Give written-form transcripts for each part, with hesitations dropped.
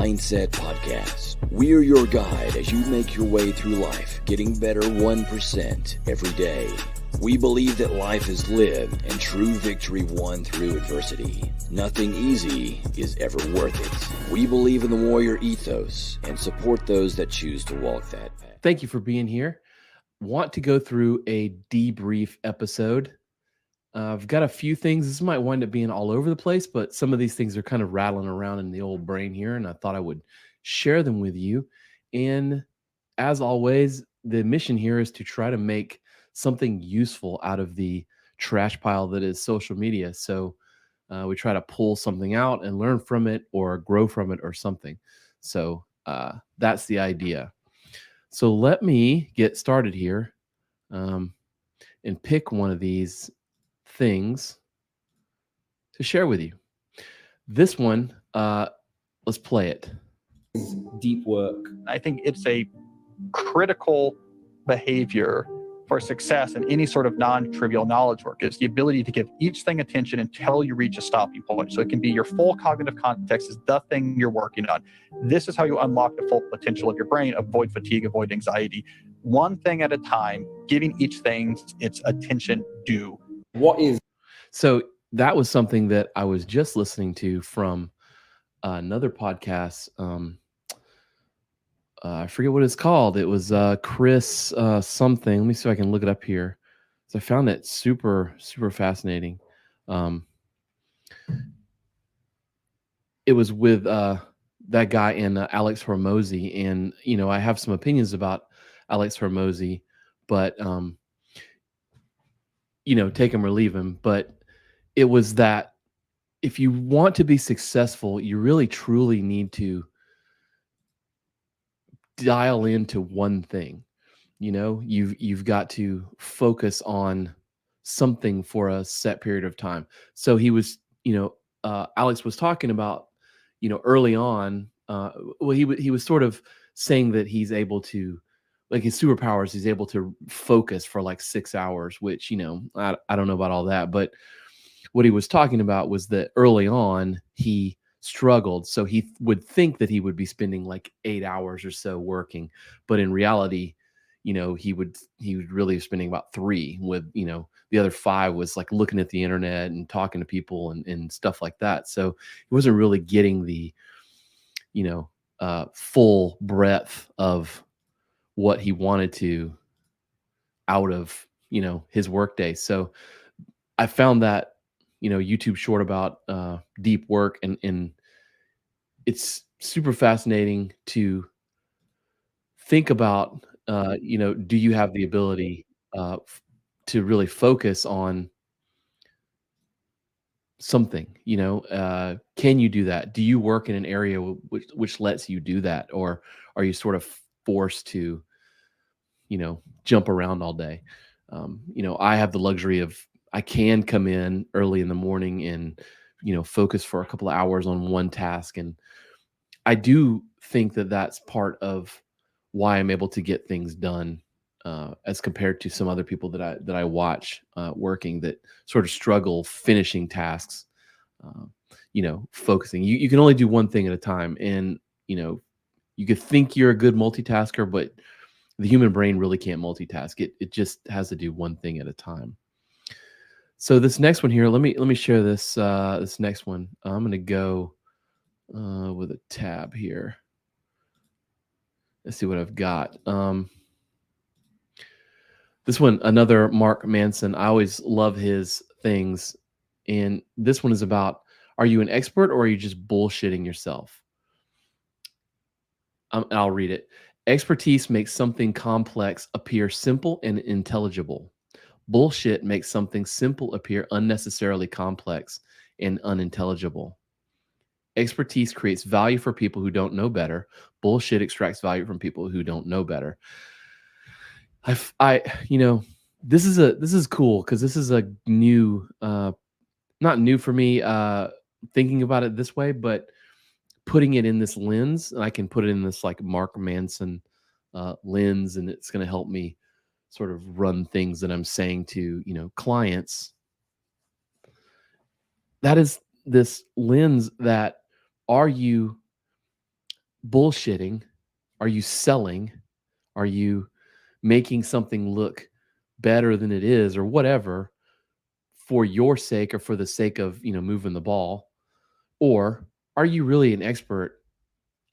Mindset Podcast. We're your guide as you make your way through life, getting better 1% every day. We believe that life is lived and true victory won through adversity. Nothing easy is ever worth it. We believe in the warrior ethos and support those that choose to walk that path. Thank you for being here. Want to go through a debrief episode. I've got a few things. This might wind up being all over the place, but some of these things are kind of rattling around in the old brain here, and I thought I would share them with you. And as always, the mission here is to try to make something useful out of the trash pile that is social media. So we try to pull something out and learn from it or grow from it or something. So that's the idea. So let me get started here and pick one of these things to share with you. This one, let's play it. Deep work. I think it's a critical behavior for success in any sort of non-trivial knowledge work. It's the ability to give each thing attention until you reach a stopping point. So it can be your full cognitive context is the thing you're working on. This is how you unlock the full potential of your brain, avoid fatigue, avoid anxiety. One thing at a time, giving each thing its attention due. So that was something that I was just listening to from another podcast. I forget what it's called. It was Chris something. Let me see if I can look it up here. So I found it super, super fascinating. It was with that guy and Alex Hormozy. And, you know, I have some opinions about Alex Hormozy, but, you know, take him or leave him. But it was that if you want to be successful, you really truly need to dial into one thing. You know, you've got to focus on something for a set period of time. So he was, you know, Alex was talking about, you know, early on, well, he was sort of saying that he's able to, like his superpowers, he's able to focus for like 6 hours, which, you know, I don't know about all that, but what he was talking about was that early on he struggled. So he would think that he would be spending like 8 hours or so working, but in reality, you know, he would really be spending about 3 with, you know, the other 5 was like looking at the internet and talking to people and stuff like that. So he wasn't really getting the, you know, full breadth of what he wanted to out of, you know, his workday. So I found that, you know, YouTube short about deep work, and it's super fascinating to think about, you know, do you have the ability to really focus on something, you know, can you do that? Do you work in an area which lets you do that? Or are you sort of forced to, you know, jump around all day? You know, I have the luxury of, I can come in early in the morning and, you know, focus for a couple of hours on one task. And I do think that that's part of why I'm able to get things done as compared to some other people that I watch working that sort of struggle finishing tasks, you know, focusing. You can only do one thing at a time. And, you know, you could think you're a good multitasker, but the human brain really can't multitask. It just has to do one thing at a time. So this next one here, let me share this this next one. I'm going to go with a tab here. Let's see what I've got. This one, another Mark Manson. I always love his things. And this one is about, are you an expert or are you just bullshitting yourself? I'll read it. Expertise makes something complex appear simple and intelligible. Bullshit makes something simple appear unnecessarily complex and unintelligible. Expertise creates value for people who don't know better. Bullshit extracts value from people who don't know better. You know, this is cool because this is a new, not new for me, thinking about it this way, but putting it in this lens, and I can put it in this like Mark Manson lens, and it's going to help me sort of run things that I'm saying to, you know, clients. That is this lens that, are you bullshitting? Are you selling? Are you making something look better than it is or whatever for your sake or for the sake of, moving the ball? Or are you really an expert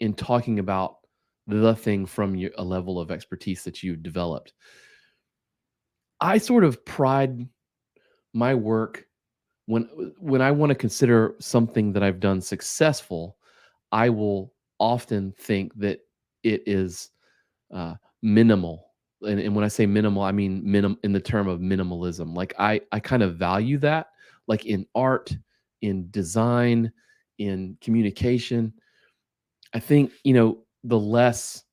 in talking about the thing from a level of expertise that you've developed? I sort of pride my work when I want to consider something that I've done successful. I will often think that it is minimal. And when I say minimal, I mean in the term of minimalism. Like I kind of value that, like in art, in design, in communication. I think, the less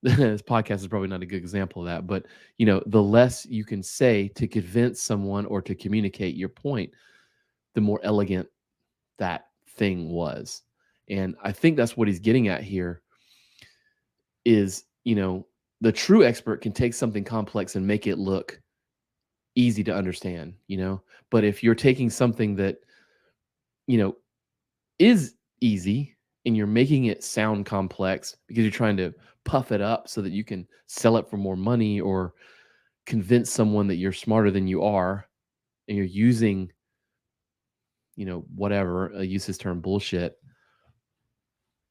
this podcast is probably not a good example of that, but the less you can say to convince someone or to communicate your point, the more elegant that thing was. And I think that's what he's getting at here is, the true expert can take something complex and make it look easy to understand, but if you're taking something that, is easy and you're making it sound complex because you're trying to puff it up so that you can sell it for more money or convince someone that you're smarter than you are, and you're using, whatever, use this term bullshit,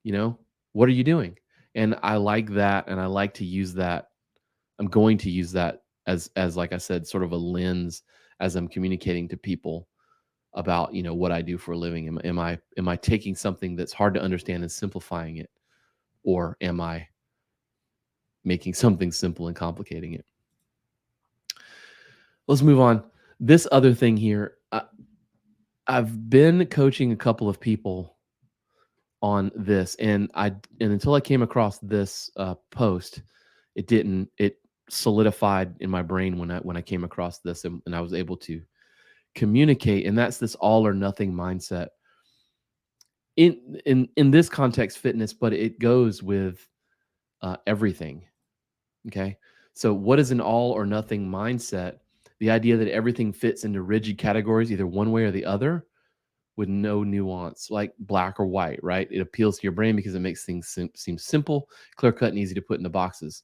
what are you doing? And I like that. And I like to use that. I'm going to use that as like I said, sort of a lens as I'm communicating to people about, what I do for a living. Am I taking something that's hard to understand and simplifying it? Or am I making something simple and complicating it? Let's move on. This other thing here, I've been coaching a couple of people on this, and until I came across this post, it solidified in my brain when I came across this, and I was able to communicate. And that's this all or nothing mindset in this context, fitness, but it goes with everything. Okay, so what is an all or nothing mindset? The idea that everything fits into rigid categories, either one way or the other, with no nuance, like black or white, right? It appeals to your brain because it makes things seem simple, clear cut, and easy to put into boxes.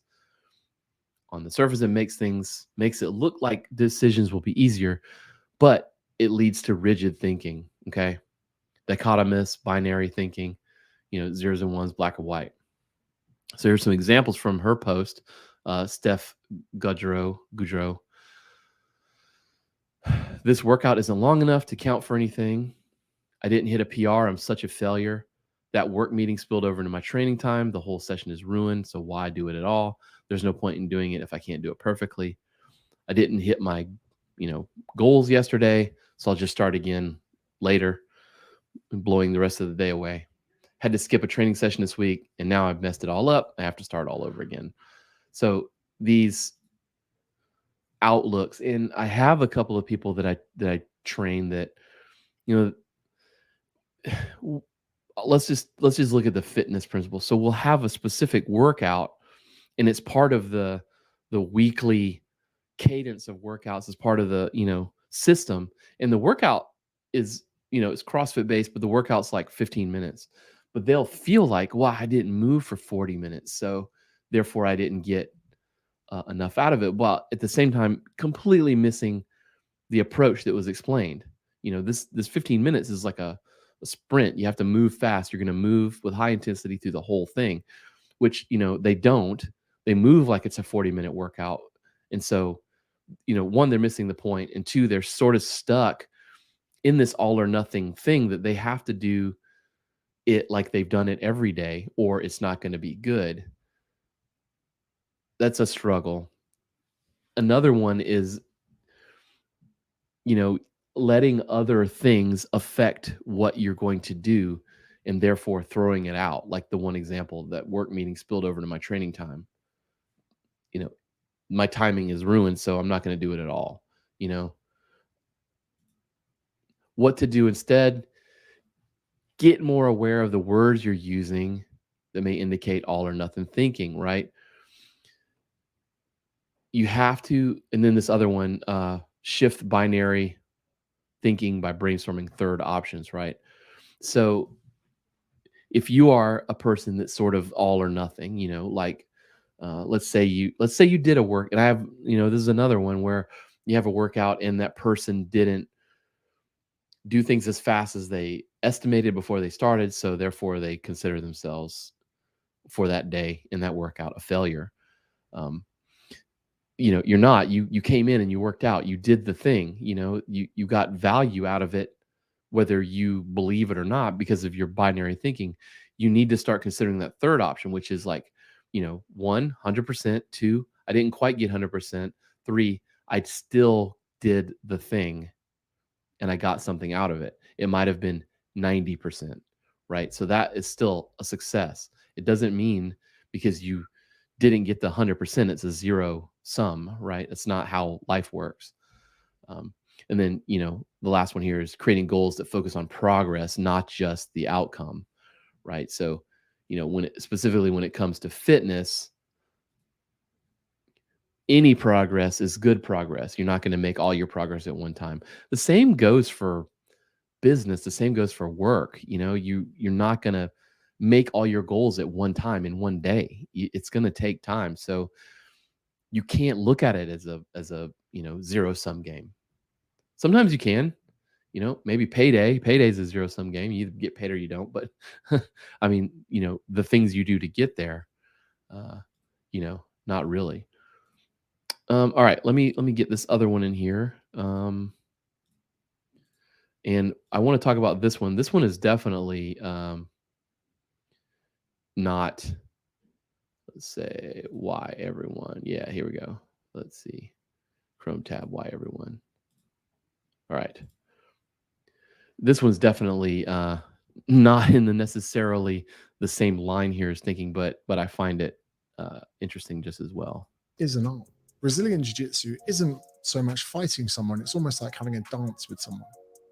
On the surface, it makes it look like decisions will be easier, but it leads to rigid thinking. Okay, dichotomous, binary thinking, zeros and ones, black and white. So here's some examples from her post. Steph Goudreau. This workout isn't long enough to count for anything. I didn't hit a PR. I'm such a failure. That work meeting spilled over into my training time. The whole session is ruined. So why do it at all? There's no point in doing it if I can't do it perfectly. I didn't hit my, goals yesterday. So I'll just start again later, blowing the rest of the day away. Had to skip a training session this week, and now I've messed it all up. I have to start all over again. So these outlooks, and I have a couple of people that I train that, let's just look at the fitness principle. So we'll have a specific workout, and it's part of the weekly cadence of workouts as part of the system. And the workout is it's CrossFit based, but the workout's like 15 minutes. But they'll feel like, well, I didn't move for 40 minutes, so therefore I didn't get enough out of it. But at the same time, completely missing the approach that was explained. This 15 minutes is like a sprint. You have to move fast. You're going to move with high intensity through the whole thing, which, they don't. They move like it's a 40-minute workout. And so, one, they're missing the point. And two, they're sort of stuck in this all or nothing thing that they have to do it like they've done it every day, or it's not going to be good. That's a struggle. Another one is, letting other things affect what you're going to do and therefore throwing it out. Like the one example, that work meeting spilled over to my training time. My timing is ruined, so I'm not going to do it at all. What to do instead? Get more aware of the words you're using that may indicate all or nothing thinking, right? You have to, and then this other one, shift binary thinking by brainstorming third options, right? So if you are a person that's sort of all or nothing, like let's say you did a work, and I have, this is another one where you have a workout and that person didn't do things as fast as they estimated before they started, so therefore they consider themselves for that day in that workout a failure. You're not. You came in and you worked out. You did the thing. You got value out of it, whether you believe it or not, because of your binary thinking. You need to start considering that third option, which is like, 1, 100%, 2, I didn't quite get 100%, 3, I still did the thing and I got something out of it. It might have been 90%, right? So that is still a success. It doesn't mean because you didn't get the 100%, it's a zero sum, right? That's not how life works. And then, the last one here is creating goals that focus on progress, not just the outcome, right? So, specifically when it comes to fitness, any progress is good progress. You're not going to make all your progress at one time. The same goes for business. The same goes for work. You're not going to make all your goals at one time in one day. It's going to take time. So you can't look at it as a zero sum game. Sometimes you can, maybe payday. Payday's a zero sum game. You either get paid or you don't. But I mean, the things you do to get there, not really. All right, let me get this other one in here. And I want to talk about this one. This one is definitely not, let's say, why everyone. Yeah, here we go. Let's see. Chrome tab, why everyone. All right. This one's definitely not in the necessarily the same line here as thinking, but I find it interesting just as well. Is an art. Brazilian Jiu-Jitsu isn't so much fighting someone. It's almost like having a dance with someone.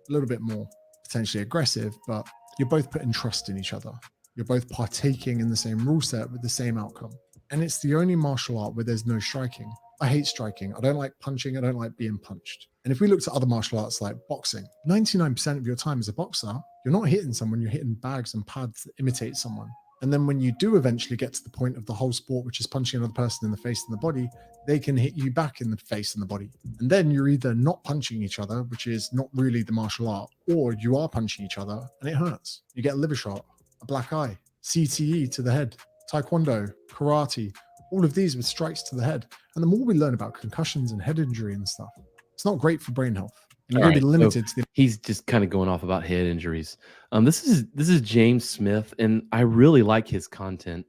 A little bit more potentially aggressive, but you're both putting trust in each other. You're both partaking in the same rule set with the same outcome. And it's the only martial art where there's no striking. I hate striking. I don't like punching. I don't like being punched. And if we looked at other martial arts like boxing, 99% of your time as a boxer, you're not hitting someone, you're hitting bags and pads that imitate someone. And then when you do eventually get to the point of the whole sport, which is punching another person in the face and the body, they can hit you back in the face and the body. And then you're either not punching each other, which is not really the martial art, or you are punching each other and it hurts. You get a liver shot, a black eye, CTE to the head, taekwondo, karate, all of these with strikes to the head. And the more we learn about concussions and head injury and stuff, it's not great for brain health. And you're going to be limited to the... He's just kind of going off about head injuries. This is James Smith, and I really like his content.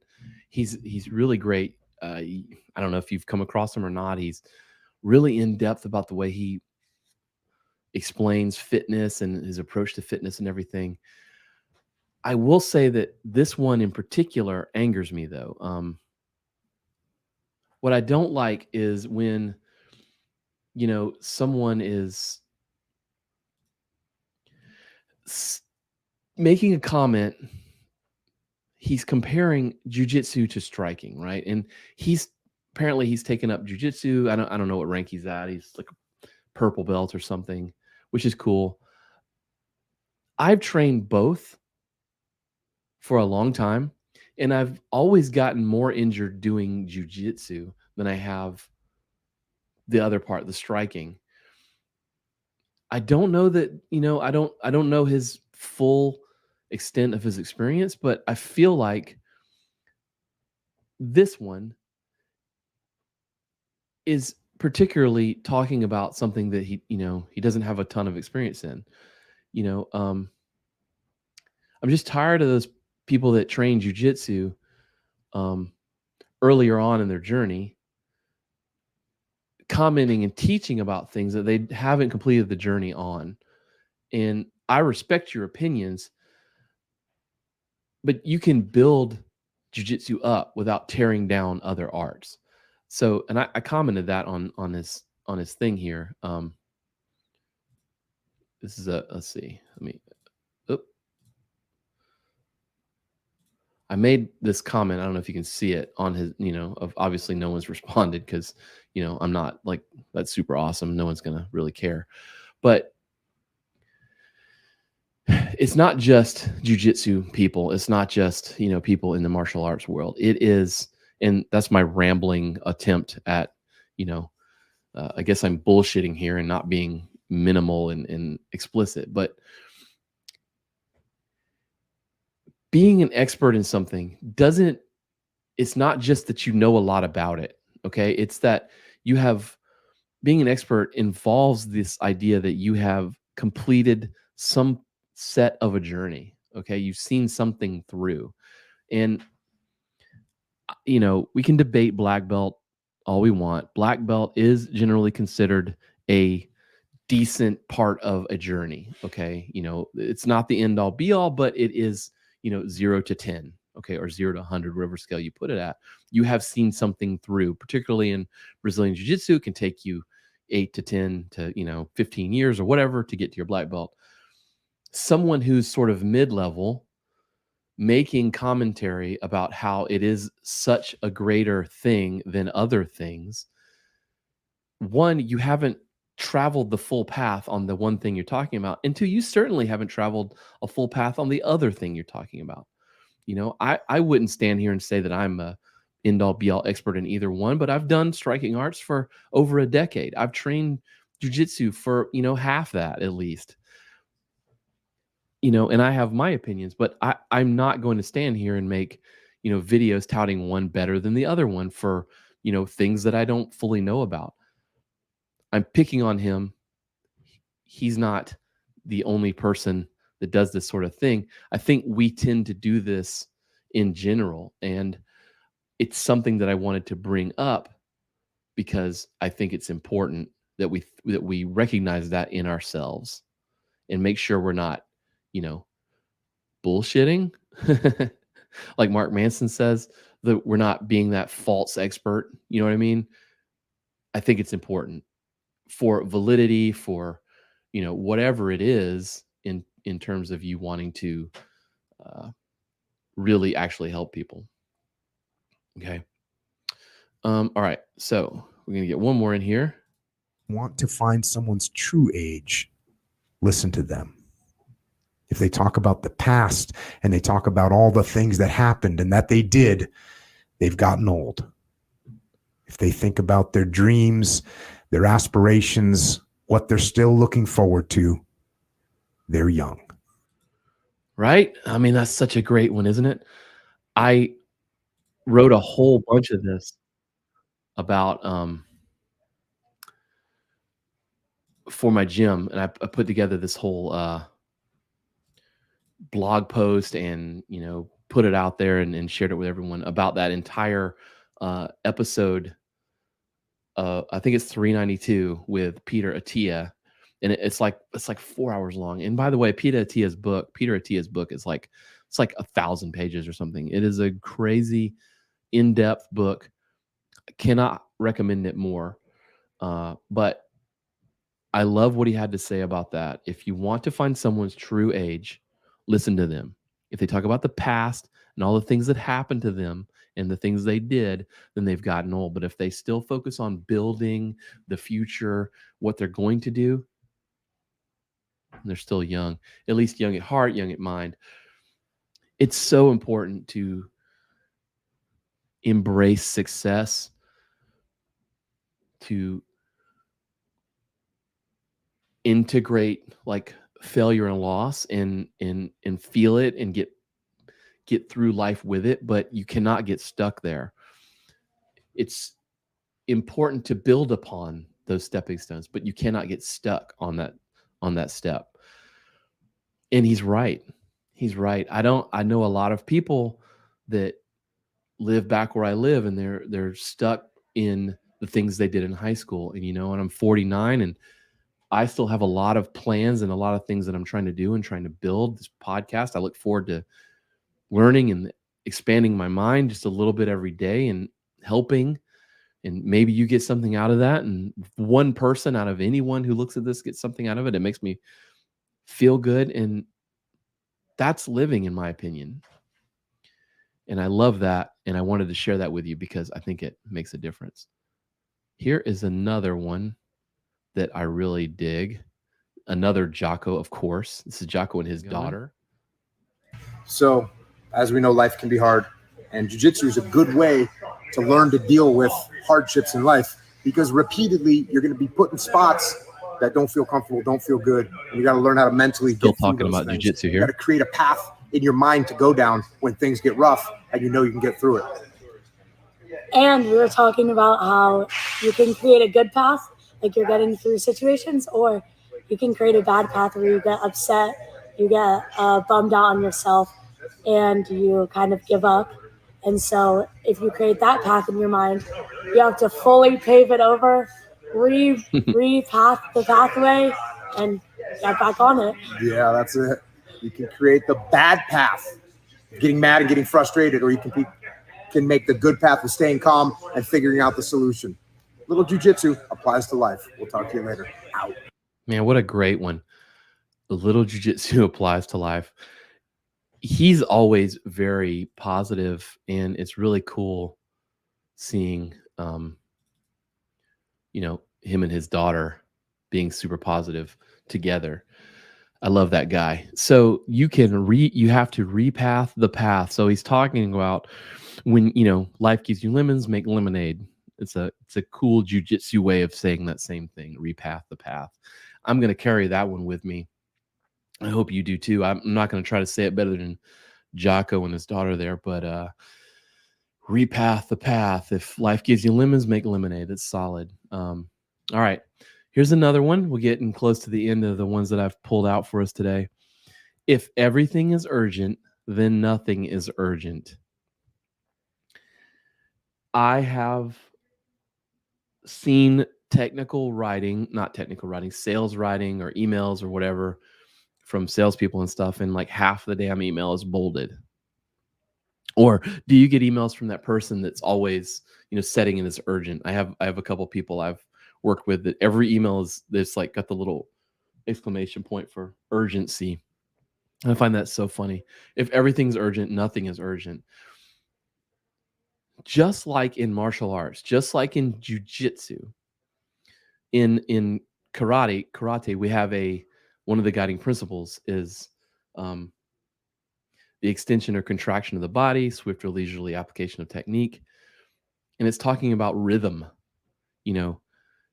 He's really great. I don't know if you've come across him or not. He's really in depth about the way he explains fitness and his approach to fitness and everything. I will say that this one in particular angers me, though. What I don't like is when, someone is making a comment. He's comparing jujitsu to striking, right? And he's taken up jujitsu. I don't know what rank he's at. He's like a purple belt or something, which is cool. I've trained both for a long time, and I've always gotten more injured doing jujitsu than I have the other part, the striking. I don't know that, I don't know his full extent of his experience, but I feel like this one is particularly talking about something that he doesn't have a ton of experience in. I'm just tired of those people that train jujitsu earlier on in their journey, commenting and teaching about things that they haven't completed the journey on. And I respect your opinions, but you can build jiu-jitsu up without tearing down other arts. So, and I commented that on his thing here. This is let's see. I made this comment. I don't know if you can see it on his, obviously no one's responded because, I'm not like, that's super awesome. No one's going to really care. But it's not just jujitsu people. It's not just, you know, people in the martial arts world. It is, and that's my rambling attempt at, you know, I guess I'm bullshitting here and not being minimal and explicit, but being an expert in something doesn't, it's not just that you know a lot about it. Okay. It's that you have, being an expert involves this idea that you have completed some set of a journey. Okay. You've seen something through. And, you know, we can debate black belt all we want. Black belt is generally considered a decent part of a journey. Okay. You know, it's not the end all be all, but it is, you know, 0 to 10. Okay. Or 0 to 100, whatever scale you put it at. You have seen something through, particularly in Brazilian Jiu-Jitsu. It can take you 8 to 10 to, you know, 15 years or whatever to get to your black belt. Someone who's sort of mid-level making commentary about how it is such a greater thing than other things. One, you haven't traveled the full path on the one thing you're talking about. And two, you certainly haven't traveled a full path on the other thing you're talking about. You know, I wouldn't stand here and say that I'm a end-all be-all expert in either one, but I've done striking arts for over a decade. I've trained jiu-jitsu for, you know, half that at least. You know, and I have my opinions, but I'm not going to stand here and make, you know, videos touting one better than the other one for, you know, things that I don't fully know about. I'm picking on him. He's not the only person that does this sort of thing. I think we tend to do this in general, and it's something that I wanted to bring up because I think it's important that we recognize that in ourselves and make sure we're not, you know, bullshitting. Like Mark Manson says, that we're not being that false expert. You know what I mean? I think it's important for validity, for, you know, whatever it is in terms of you wanting to really actually help people. Okay. All right. So we're going to get one more in here. Want to find someone's true age, listen to them. If they talk about the past and they talk about all the things that happened and that they did, they've gotten old. If they think about their dreams, their aspirations, what they're still looking forward to, they're young. Right? I mean, that's such a great one, isn't it? I wrote a whole bunch of this about for my gym, and I put together this whole blog post and, you know, put it out there and shared it with everyone about that entire episode. I think it's 392 with Peter Attia, and it's like 4 hours long. And by the way, Peter Attia's book is like, it's like 1,000 pages or something. It is a crazy in-depth book. I cannot recommend it more. But I love what he had to say about that. If you want to find someone's true age, listen to them. If they talk about the past and all the things that happened to them and the things they did, then they've gotten old. But if they still focus on building the future, what they're going to do, they're still young, at least young at heart, young at mind. It's so important to embrace success, to integrate like failure and loss and feel it and get through life with it, but you cannot get stuck there. It's important to build upon those stepping stones, but you cannot get stuck on that step. And he's right. He's right. I know a lot of people that live back where I live, and they're stuck in the things they did in high school. And, you know, and I'm 49, and I still have a lot of plans and a lot of things that I'm trying to do and trying to build this podcast. I look forward to learning and expanding my mind just a little bit every day and helping. And maybe you get something out of that. And one person out of anyone who looks at this gets something out of it. It makes me feel good. And that's living, in my opinion. And I love that. And I wanted to share that with you because I think it makes a difference. Here is another one that I really dig. another Jocko, of course. This is Jocko and his Going. daughter. So, as we know, life can be hard, and jiu-jitsu is a good way to learn to deal with hardships in life, because repeatedly you're going to be put in spots that don't feel comfortable, don't feel good, and you got to learn how to mentally Still get through talking those about things. jiu-jitsu You here. got to create a path in your mind to go down when things get rough, and you know you can get through it. And we were talking about how you can create a good path, like you're getting through situations, or you can create a bad path where you get upset, you get bummed out on yourself, and you kind of give up. And so if you create that path in your mind, you have to fully pave it over, re-path the pathway, and get back on it. Yeah, that's it. You can create the bad path, getting mad and getting frustrated, or you can make the good path of staying calm and figuring out the solution. Little jiu-jitsu applies to life. We'll talk to you later. Out. Man, what a great one. The little jiu-jitsu applies to life. He's always very positive, and it's really cool seeing him and his daughter being super positive together. I love that guy. So you have to repath the path. So he's talking about when life gives you lemons, make lemonade. It's a cool jiu-jitsu way of saying that same thing. Repath the path. I'm going to carry that one with me. I hope you do too. I'm not going to try to say it better than Jocko and his daughter there, but repath the path. If life gives you lemons, make lemonade. It's solid. All right. Here's another one. We're getting close to the end of the ones that I've pulled out for us today. If everything is urgent, then nothing is urgent. I have seen sales writing or emails or whatever from salespeople and stuff, and like half the damn email is bolded. Or do you get emails from that person that's always, setting it as urgent? I have a couple people I've worked with that every email is this like got the little exclamation point for urgency. I find that so funny. If everything's urgent, nothing is urgent. Just like in martial arts, just like in jiu-jitsu, in karate, we have one of the guiding principles is the extension or contraction of the body, swift or leisurely application of technique. And it's talking about rhythm, and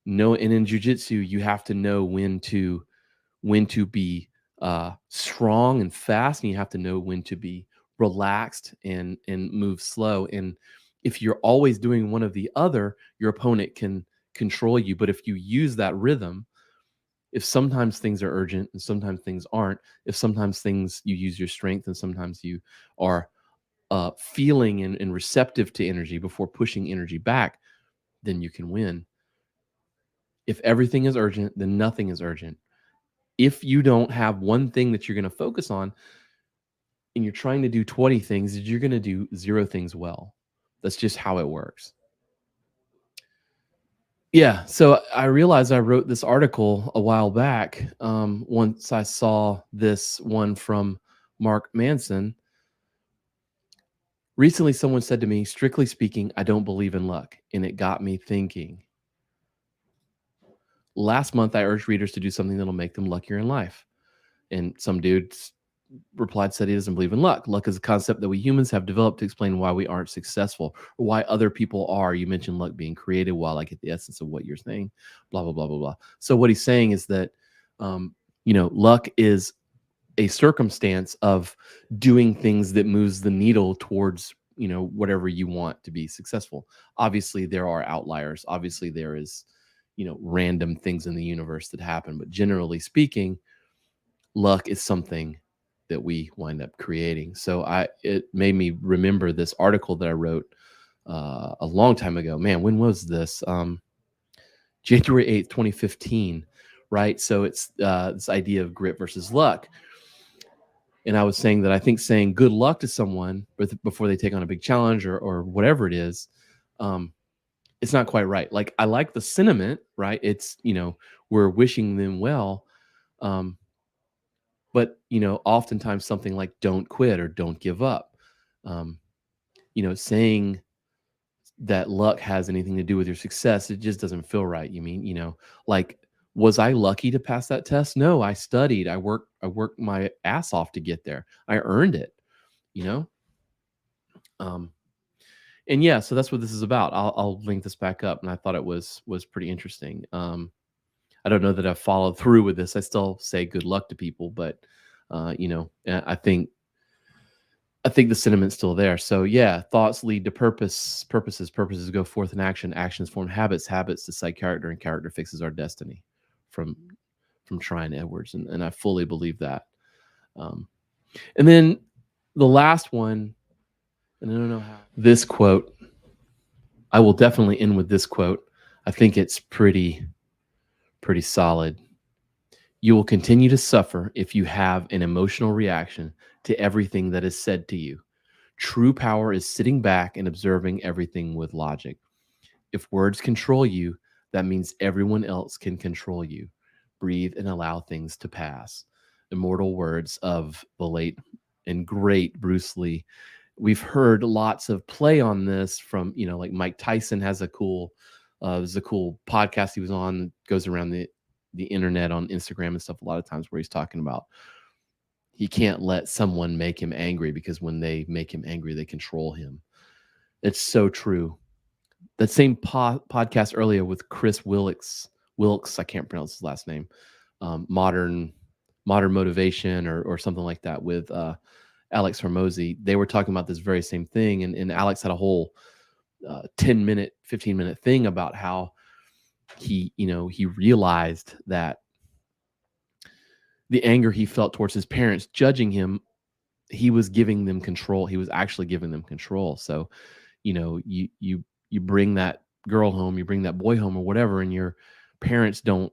in jiu-jitsu, you have to know when to be strong and fast, and you have to know when to be relaxed and move slow. And if you're always doing one or the other, your opponent can control you. But if you use that rhythm, if sometimes things are urgent and sometimes things aren't, if sometimes things you use your strength and sometimes you are feeling and receptive to energy before pushing energy back, then you can win. If everything is urgent, then nothing is urgent. If you don't have one thing that you're going to focus on and you're trying to do 20 things, you're going to do 0 things well. That's just how it works. Yeah, so I realized I wrote this article a while back once I saw this one from Mark Manson. Recently, someone said to me, strictly speaking, I don't believe in luck. And it got me thinking. Last month, I urged readers to do something that'll make them luckier in life. And some dude said he doesn't believe in luck. Luck is a concept that we humans have developed to explain why we aren't successful or why other people are. You mentioned luck being created. While I get the essence of what you're saying, blah, blah, blah, blah, blah. So what he's saying is that, luck is a circumstance of doing things that moves the needle towards, whatever you want to be successful. Obviously, there are outliers. Obviously, there is, random things in the universe that happen. But generally speaking, luck is something that we wind up creating. So it made me remember this article that I wrote a long time ago. Man, when was this? January 8th, 2015, right? So it's this idea of grit versus luck. And I was saying that I think saying good luck to someone before they take on a big challenge or whatever it is, it's not quite right. Like, I like the sentiment, right? It's, we're wishing them well. But, oftentimes something like don't quit or don't give up, saying that luck has anything to do with your success, it just doesn't feel right. You mean, like Was I lucky to pass that test? No, I studied. I worked my ass off to get there. I earned it, you know? And yeah, so that's what this is about. I'll link this back up, and I thought it was pretty interesting. I don't know that I've followed through with this. I still say good luck to people, but you know, I think the sentiment's still there. So yeah, thoughts lead to purposes go forth in action, actions form habits, habits decide character, and character fixes our destiny. From Triad Edwards, and I fully believe that. And then the last one, and I don't know how, this quote, I will definitely end with this quote. I think it's pretty solid. You will continue to suffer if you have an emotional reaction to everything that is said to you. True power is sitting back and observing everything with logic. If words control you, that means everyone else can control you. Breathe and allow things to pass. Immortal words of the late and great Bruce Lee. We've heard lots of play on this from, you know, like Mike Tyson has a cool, there's a cool podcast he was on, goes around the internet on Instagram and stuff a lot of times, where he's talking about he can't let someone make him angry, because when they make him angry, they control him. It's so true. That same podcast earlier with Chris Wilkes, I can't pronounce his last name, modern motivation or something like that, with Alex Hormozy. They were talking about this very same thing, and Alex had a whole 10-minute, 15-minute thing about how he realized that the anger he felt towards his parents judging him, he was giving them control. He was actually giving them control. So, you know, you bring that girl home, you bring that boy home or whatever, and your parents don't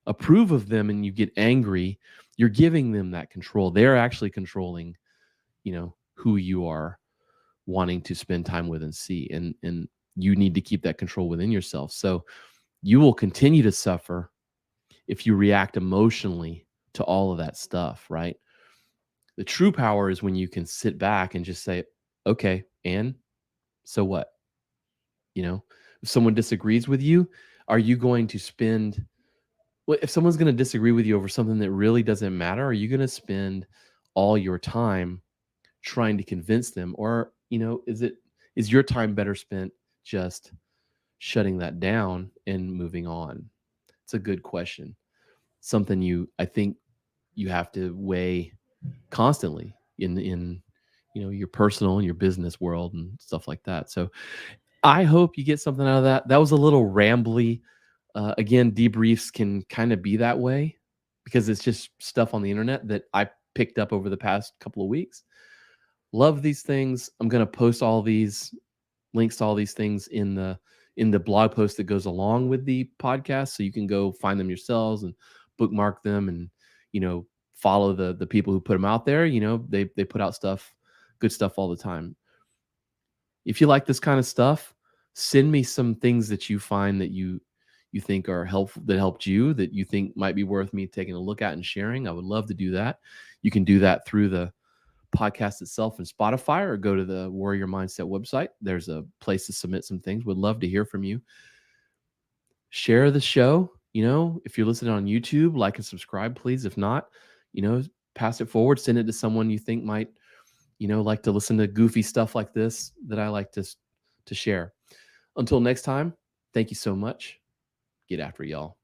approve of them and you get angry, you're giving them that control. They're actually controlling, you know, who you are wanting to spend time with and see. And you need to keep that control within yourself. So you will continue to suffer if you react emotionally to all of that stuff, right? The true power is when you can sit back and just say, okay, and so what? You know, if someone disagrees with you, are you going to spend, well, if someone's going to disagree with you over something that really doesn't matter, are you going to spend all your time trying to convince them? Or, you know, is your time better spent just shutting that down and moving on? It's a good question. Something I think you have to weigh constantly in you know, your personal and your business world and stuff like that. So I hope you get something out of that. That was a little rambly. Again, debriefs can kind of be that way because it's just stuff on the internet that I picked up over the past couple of weeks. Love these things. I'm going to post all these links to all these things in the blog post that goes along with the podcast, so you can go find them yourselves and bookmark them, and, you know, follow the people who put them out there. You know, they put out good stuff all the time. If you like this kind of stuff, send me some things that you find that you think are helpful, that helped you, that you think might be worth me taking a look at and sharing. I would love to do that. You can do that through the podcast itself and Spotify, or go to the Warrior Mindset website. There's a place to submit some things. Would love to hear from you. Share the show. You know, if you're listening on YouTube, like and subscribe, please. If not, you know, pass it forward, send it to someone you think might, you know, like to listen to goofy stuff like this that I like to share. Until next time, thank you so much. Get after it, y'all.